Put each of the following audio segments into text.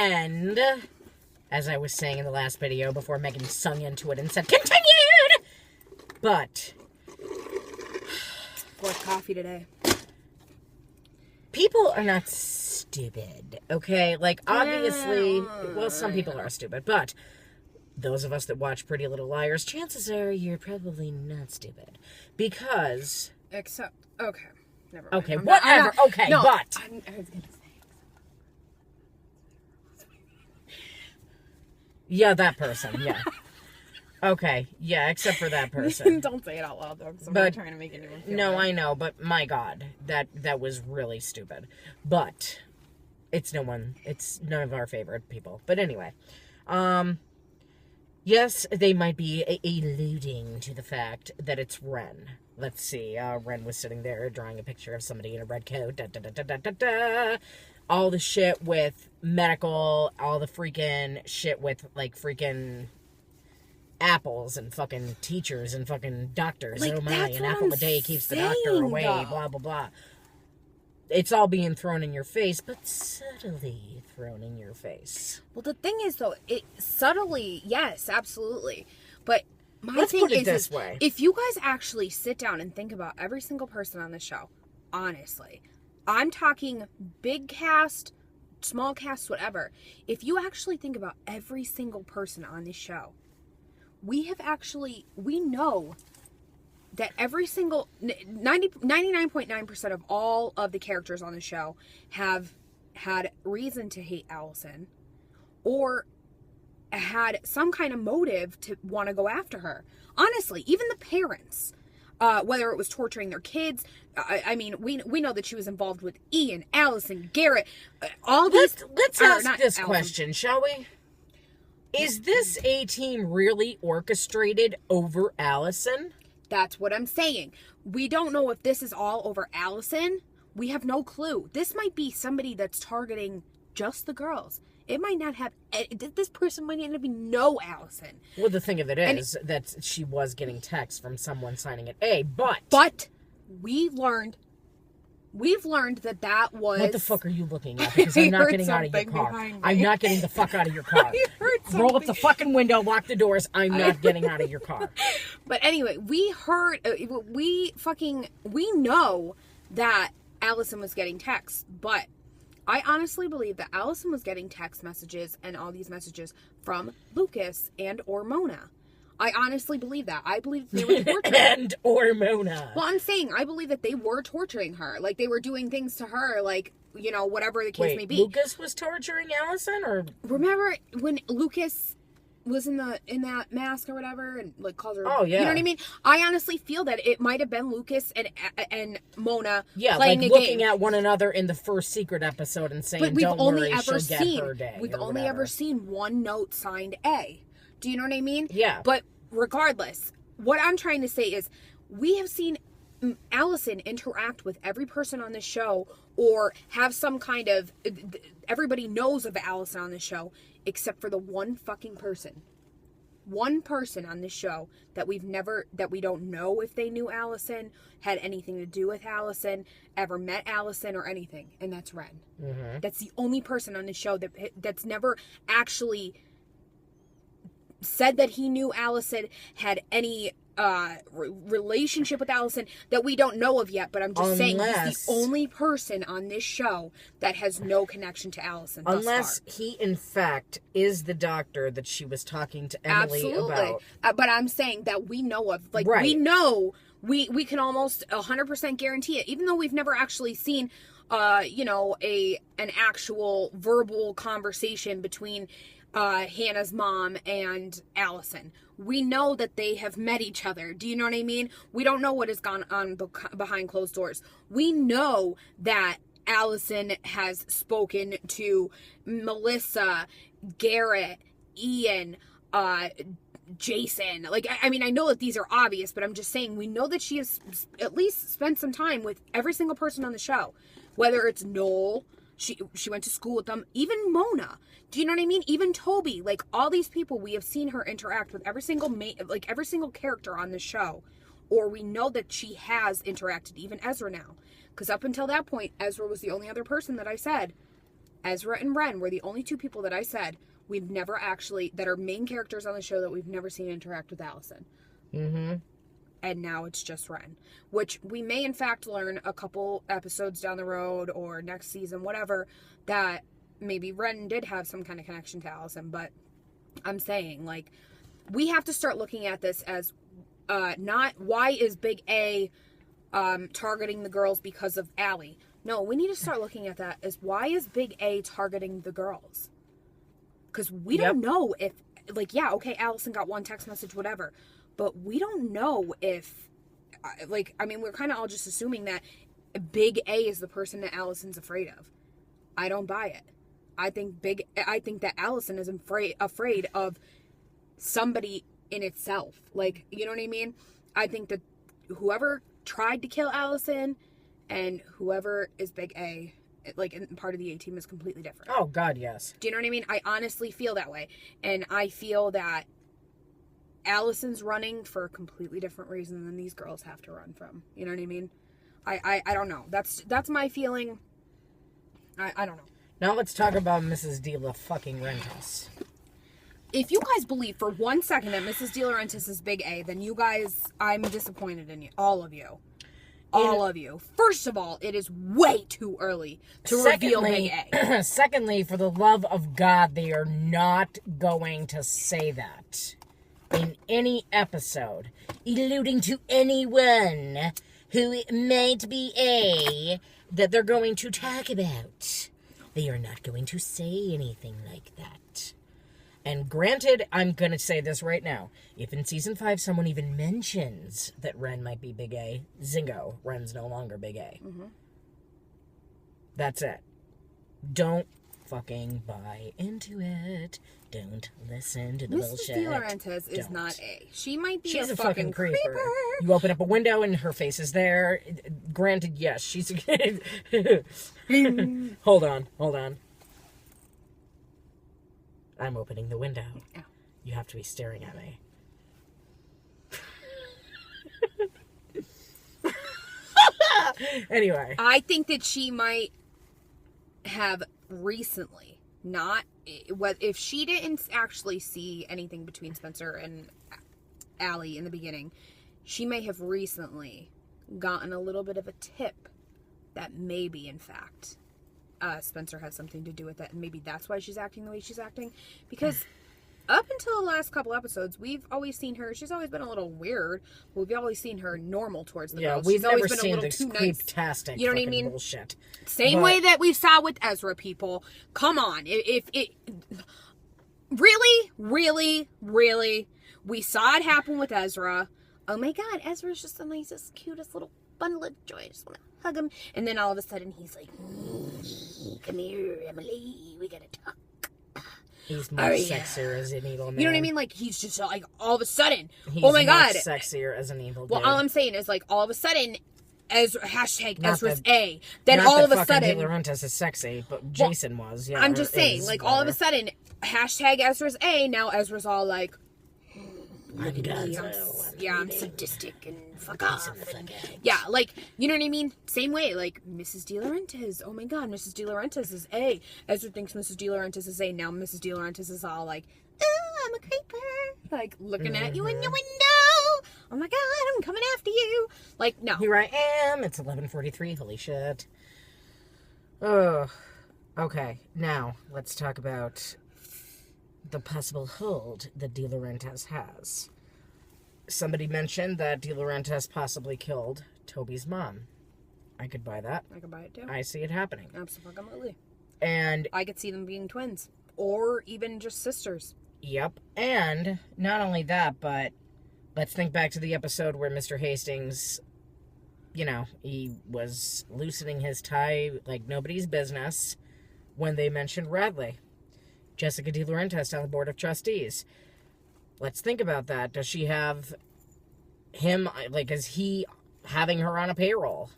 And, as I was saying in the last video before Megan sung into it and said, continued! But... Fourth coffee today. People are not stupid, okay? Like, obviously, well, some people are stupid, but those of us that watch Pretty Little Liars, chances are you're probably not stupid. Because... Except, okay, never mind. Okay, whatever, okay, no, but... I was going to say... Yeah, that person, yeah. Okay, yeah, except for that person. Don't say it out loud, though, because I'm But, not trying to make anyone feel no, bad. I know, but my God, that was really stupid. But it's none of our favorite people. But anyway, yes, they might be alluding to the fact that it's Ren. Let's see, Ren was sitting there drawing a picture of somebody in a red coat. Da, da, da, da, da, da, da. All the shit with medical, all the freaking shit with, like, freaking... apples and fucking teachers and fucking doctors. Like, oh my, that's an what apple I'm a day keeps the saying, doctor away, though. blah, blah, blah. It's all being thrown in your face, but subtly thrown in your face. Well, the thing is, though, it subtly, yes, absolutely. But my Let's thing put it is, this way. if you guys actually sit down and think about every single person on the show, honestly, I'm talking big cast, small cast, whatever. If you actually think about every single person on this show, we know that every single 99.9% of all of the characters on the show have had reason to hate Allison or had some kind of motive to want to go after her. Honestly, even the parents, whether it was torturing their kids, I mean, we know that she was involved with Ian, Allison, Garrett, all these. Let's ask this Allison. question, shall we? Is this A-Team really orchestrated over Allison? That's what I'm saying. We don't know if this is all over Allison. We have no clue. This might be somebody that's targeting just the girls. It might not have... This person might not even know Allison. Well, the thing of it is that she was getting texts from someone signing an A, but... But we've learned that was... What the fuck are you looking at? Because I'm not getting out of your car. I'm not getting the fuck out of your car. Roll up the fucking window, lock the doors. I'm not getting out of your car. But anyway, we know that Allison was getting texts, but I honestly believe that Allison was getting text messages and all these messages from Lucas and or Mona. I honestly believe that. I believe they were torturing her. And or Mona. Well, I'm saying I believe that they were torturing her. Like, they were doing things to her, like, you know, whatever the case may be. Lucas was torturing Allison, or... Remember when Lucas was in that mask or whatever and, like, called her... Oh, yeah. You know what I mean? I honestly feel that it might have been Lucas and Mona yeah, playing like a looking game. at one another in the first secret episode and saying, But we've don't only worry, ever she'll seen... get her day. We've or only whatever. ever seen one note signed A. Do you know what I mean? Yeah. But regardless, what I'm trying to say is we have seen Allison interact with every person on the show or have some kind of... Everybody knows of Allison on the show except for the one fucking person. One person on this show that we don't know if they knew Allison, had anything to do with Allison, ever met Allison or anything, and that's Ren. Mm-hmm. That's the only person on the show that's never actually said that he knew Allison, had any relationship with Allison that we don't know of yet, but I'm just saying he's the only person on this show that has no connection to Allison Unless thus far. he, in fact, is the doctor that she was talking to Emily about. But I'm saying that we know of. Like, right. we know, we can almost 100% guarantee it, even though we've never actually seen, an actual verbal conversation between Hannah's mom and Allison. We know that they have met each other. Do you know what I mean? We don't know what has gone on behind closed doors. We know that Allison has spoken to Melissa, Garrett, Ian, Jason. Like, I mean, I know that these are obvious, but I'm just saying we know that she has at least spent some time with every single person on the show. Whether it's Noel, she went to school with them, even Mona. Do you know what I mean? Even Toby, like all these people, we have seen her interact with every single every single character on the show, or we know that she has interacted, even Ezra now, because up until that point, Ezra was the only other person that I said Ezra and Ren were the only two people that I said we've never actually, that are main characters on the show that we've never seen interact with Allison. Mm-hmm. And now it's just Ren, which we may in fact learn a couple episodes down the road or next season, whatever, that maybe Ren did have some kind of connection to Allison. But I'm saying, like, we have to start looking at this as not why is Big A targeting the girls because of Allie. No, we need to start looking at that as why is Big A targeting the girls? Because we don't know if, like, yeah, okay, Allison got one text message, whatever. But we don't know if, like, I mean, we're kind of all just assuming that Big A is the person that Allison's afraid of. I don't buy it. I think that Allison is afraid of somebody in itself. Like, you know what I mean? I think that whoever tried to kill Allison and whoever is Big A, like, in part of the A-team is completely different. Oh, God, yes. Do you know what I mean? I honestly feel that way. And I feel that Allison's running for a completely different reason than these girls have to run from. You know what I mean? I don't know. That's my feeling. I don't know. Now let's talk about Mrs. De La fucking Rentis. If you guys believe for 1 second that Mrs. De Laurentiis is Big A, then you guys, I'm disappointed in you. All of you. All of you. First of all, it is way too early to reveal Big A. Secondly, for the love of God, they are not going to say that in any episode, alluding to anyone who might be A that they're going to talk about. They are not going to say anything like that. And granted, I'm going to say this right now. If in season 5 someone even mentions that Ren might be Big A, zingo, Ren's no longer Big A. Mm-hmm. That's it. Don't fucking buy into it. Don't listen to the bullshit. Mrs. De Laurentiis is not A. She might be She's a fucking creeper. You open up a window and her face is there. Granted, yes, she's a... Hold on. I'm opening the window. Oh. You have to be staring at me. Anyway. I think that she might have recently, not if she didn't actually see anything between Spencer and Allie in the beginning, she may have recently gotten a little bit of a tip that maybe, in fact, Spencer has something to do with it, and maybe that's why she's acting the way she's acting. Because up until the last couple episodes, we've always seen her. She's always been a little weird, but we've always seen her normal towards the girls. We've she's always never been seen a little this too nice. creep-tastic You know what I mean? Bullshit. Same way that we saw with Ezra, people. Come on. If it really, we saw it happen with Ezra. Oh my God, Ezra's just the nicest, cutest little bundle of joy. I just want to hug him. And then all of a sudden he's like, come here, Emily. We gotta talk. He's much sexier as an evil man. You know what I mean? Like, he's just like, all of a sudden, He's oh my God. much sexier as an evil Well, dude. all I'm saying is, like, all of a sudden, Ezra, hashtag Not Ezra's that- A. Then Not all that of a fucking sudden, De Laurentiis is sexy, but Jason was. Yeah, I'm just saying, is, like, all of a whatever. sudden, hashtag Ezra's A. Now Ezra's all like, I'm sadistic and fuck off. And, yeah, like, you know what I mean? Same way, like, Mrs. De Laurentiis. Oh my God, Mrs. De Laurentiis is A. Ezra thinks Mrs. De Laurentiis is A. Now Mrs. De Laurentiis is all like, oh, I'm a creeper. Like, looking at you in your window. Oh my God, I'm coming after you. Like, no. Here I am. It's 11:43. Holy shit. Oh, okay. Now let's talk about the possible hold that De Laurentiis has. Somebody mentioned that De Laurentiis possibly killed Toby's mom. I could buy that. I can buy it too. I see it happening. Absolutely. And I could see them being twins. Or even just sisters. yep. And not only that, but let's think back to the episode where Mr. Hastings, you know, he was loosening his tie like nobody's business when they mentioned Radley. Jessica De Laurentiis on the board of trustees. Let's think about that. Does she have him, like, is he having her on a payroll?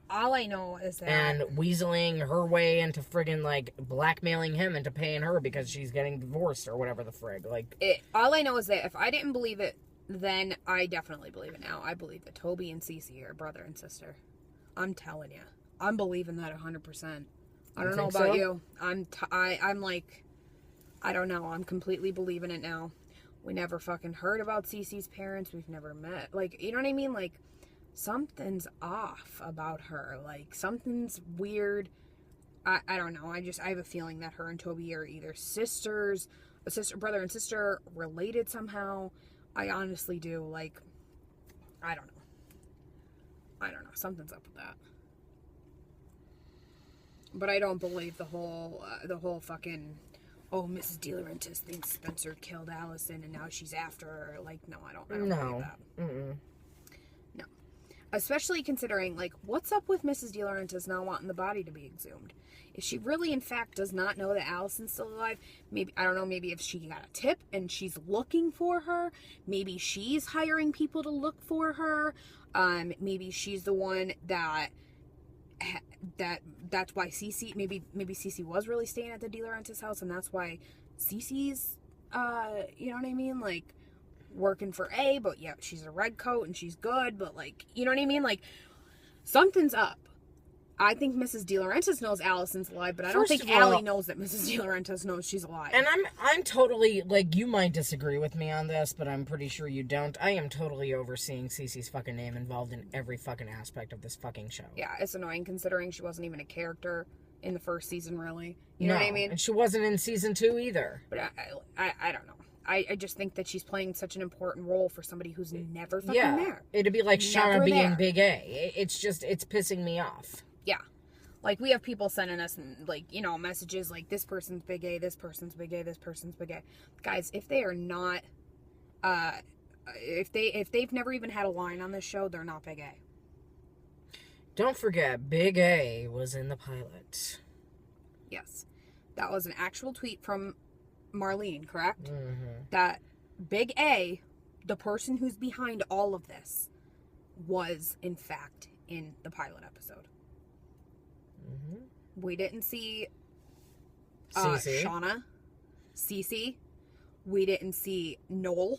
All I know is that... And weaseling her way into friggin', like, blackmailing him into paying her because she's getting divorced or whatever the frig. Like, all I know is that if I didn't believe it, then I definitely believe it now. I believe that Toby and Cece are brother and sister. I'm telling you. I'm believing that 100%. I don't know about you. I'm like, I don't know. I'm completely believing it now. We never fucking heard about Cece's parents. We've never met. Like, you know what I mean? Like, something's off about her. Like, something's weird. I don't know. I have a feeling that her and Toby are either sisters, brother and sister, related somehow. I honestly do. Like, I don't know. Something's up with that. But I don't believe the whole fucking, oh, Mrs. DeLaurentis thinks Spencer killed Allison and now she's after her. Like, no, I don't believe that. Mm-mm. No. Especially considering, like, what's up with Mrs. DeLaurentis not wanting the body to be exhumed? If she really, in fact, does not know that Allison's still alive, maybe, I don't know, maybe if she got a tip and she's looking for her, maybe she's hiring people to look for her, maybe she's the one that's why Cece, maybe Cece was really staying at the DeLaurentis house, and that's why Cece's, you know what I mean, like, working for A, but yeah, she's a red coat and she's good, but like, you know what I mean, like, something's up. I think Mrs. DeLaurentis knows Allison's alive, but I don't think Allie knows that Mrs. DeLaurentis knows she's alive. And I'm totally, like, you might disagree with me on this, but I'm pretty sure you don't. I am totally overseeing Cece's fucking name involved in every fucking aspect of this fucking show. Yeah, it's annoying considering she wasn't even a character in the first season, really. You know what I mean? And she wasn't in season 2 either. But I don't know. I just think that she's playing such an important role for somebody who's never fucking there. It'd be like Shauna being there. Big A. It's pissing me off. Yeah. Like, we have people sending us, like, you know, messages like, this person's Big A, this person's Big A, this person's Big A. Guys, if they are not, if they've never even had a line on this show, they're not Big A. Don't forget, Big A was in the pilot. Yes. That was an actual tweet from Marlene, correct? Mm-hmm. That Big A, the person who's behind all of this, was, in fact, in the pilot episode. Mm-hmm. We didn't see Cece. Shauna, Cece. We didn't see Noel.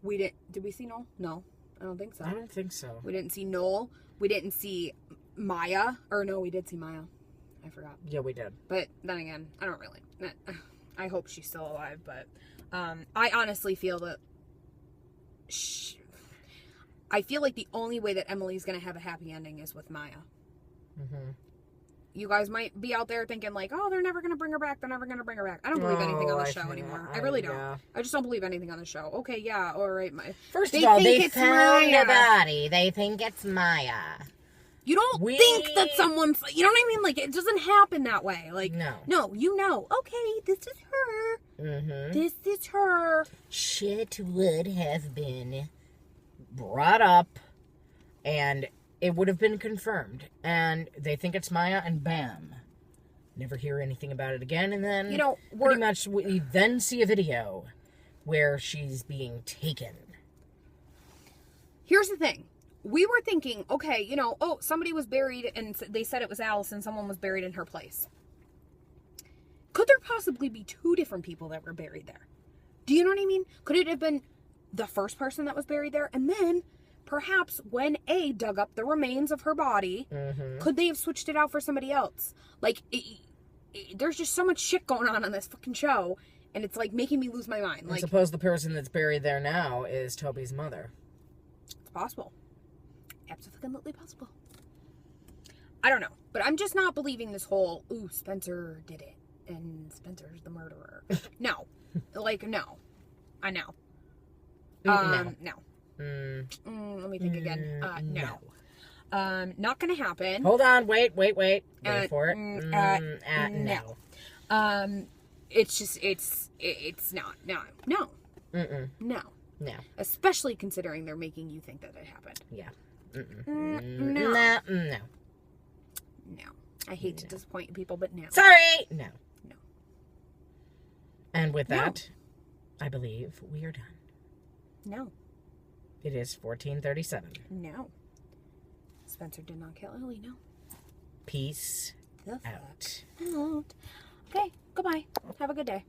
Did we see Noel? No, I don't think so. I don't think so. We didn't see Noel. We didn't see Maya. Or no, we did see Maya. I forgot. Yeah, we did. But then again, I don't really. I hope she's still alive, but I honestly feel that I feel like the only way that Emily's going to have a happy ending is with Maya. Mm-hmm. You guys might be out there thinking like, oh, they're never going to bring her back. They're never going to bring her back. I don't believe anything on the show anymore. I really don't. Yeah. I just don't believe anything on the show. Okay, yeah, all right. First of all, they found Maya. the body. They think it's Maya. You don't think that someone's, you know what I mean? Like, it doesn't happen that way. Like, no, you know, okay, this is her. Mm-hmm. This is her. Shit would have been brought up and it would have been confirmed. And they think it's Maya and bam. Never hear anything about it again. And then, you know, pretty much we then see a video where she's being taken. Here's the thing. We were thinking, okay, you know, oh, somebody was buried and they said it was Allison. Someone was buried in her place. Could there possibly be two different people that were buried there? Do you know what I mean? Could it have been the first person that was buried there? And then perhaps when A dug up the remains of her body, could they have switched it out for somebody else? Like, there's just so much shit going on this fucking show. And it's like making me lose my mind. Like, I suppose the person that's buried there now is Toby's mother. It's possible. Absolutely possible. I don't know. But I'm just not believing this whole, ooh, Spencer did it. And Spencer's the murderer. No. Like, no. I know. No. Let me think again. No. Not gonna happen. Hold on. Wait. Wait for it. No. It's just, it's not. No. No. No. Especially considering they're making you think that it happened. Yeah. No. No. I hate to disappoint people, but no. Sorry. No. And with that, I believe we are done. No. It is 14:37. No. Spencer did not kill Ellie, no. Peace out. Okay, goodbye. Have a good day.